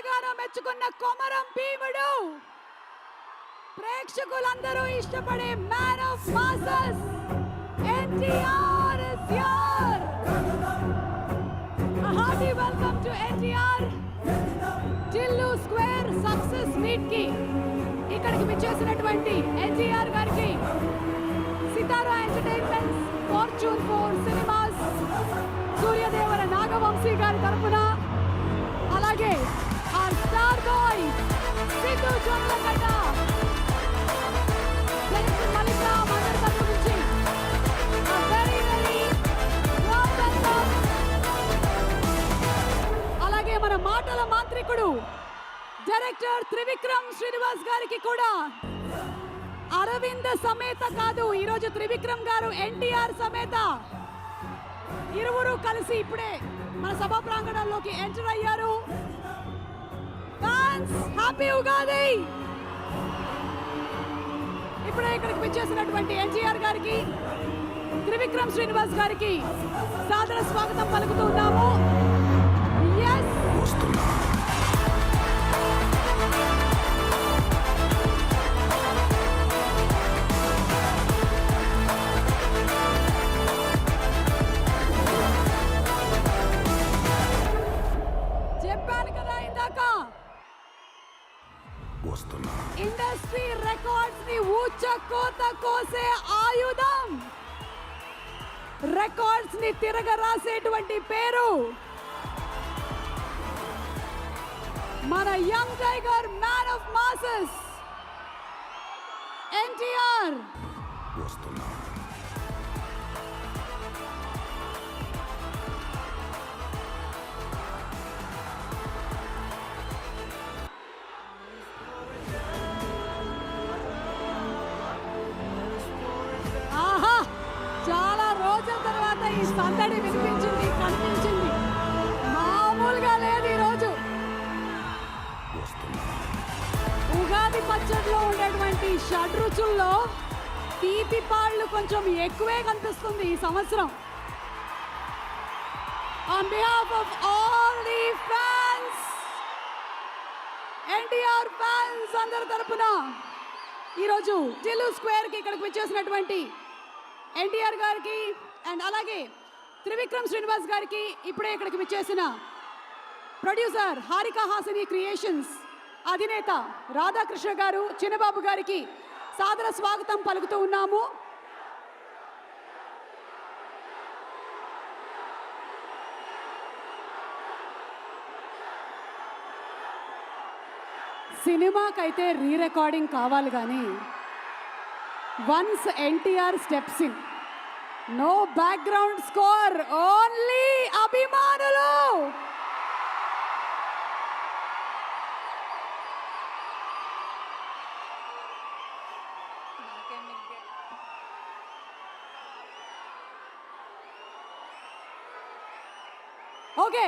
ఎంతగానో మెచ్చుకున్న కొమరం భీముడు, ప్రేక్షకులందరూ ఇష్టపడే man of masses NTR is here. A hearty welcome to NTR Tillu square success meet కి ఇక్కడికి విచ్చేసినటువంటి ఎన్టీఆర్ గారికి Sitara entertainments, fortune 4 cinemas, Suryadevara Nagavamsi గారి తరపున, అలాగే ఆ స్టార్ బాయ్ సిద్ధు జొన్నలగడ్డ, జగన్ మలిక్ రామ్ అందరి తరపు నుంచి వెరీ వెల్కమ్. అలాగే మన మాటల మాంత్రికుడు డైరెక్టర్ త్రివిక్రమ్ శ్రీనివాస్ గారికి కూడా అరవింద సమేత కాదు, ఈరోజు త్రివిక్రమ్ గారు ఎన్టీఆర్ సమేత ఇరువురు కలిసి ఇప్పుడే మన సభా ప్రాంగణంలోకి ఎంటర్ అయ్యారు. Fans happy Ugadi. ఇప్పుడే ఇక్కడికి విచ్చేసినటువంటి ఎన్టీఆర్ గారికి, త్రివిక్రమ్ శ్రీనివాస్ గారికి సాదర స్వాగతం పలుకుతున్నాము. చెప్పాను కదా ఇందాక, ఇండస్ట్రీ రికార్డ్స్ ని ఊచకోత కోసే ఆయుధం, రికార్డ్స్ ని తిరగరాసేటువంటి పేరు మన young tiger man of masses NTR. ఆహా, చాలా రోజుల తర్వాత ఈ సందడి వినిపించింది, కనిపించింది. మామూలుగా లేదు ఈరోజు. ఉగాది పచ్చడిలో ఉండేటువంటి షడ్రుచుల్లో తీపి పాళ్ళు కొంచెం ఎక్కువే కనిపిస్తుంది ఈ సంవత్సరం. On behalf of all the fans, NTR fans అందరి తరపున ఈరోజు టిల్లు స్క్వేర్ కి ఇక్కడికి వచ్చేసినటువంటి ఎన్టీఆర్ గారికి అండ్ అలాగే త్రివిక్రమ్ శ్రీనివాస్ గారికి, ఇప్పుడే ఇక్కడికి విచ్చేసిన ప్రొడ్యూసర్ హారిక హాసిని క్రియేషన్స్ అధినేత రాధాకృష్ణ గారు, చిన్నబాబు గారికి సాదర స్వాగతం పలుకుతూ ఉన్నాము. సినిమాకైతే రీ రికార్డింగ్ కావాలి కానీ once NTR steps in, no background score, only అభిమానులు. ఓకే,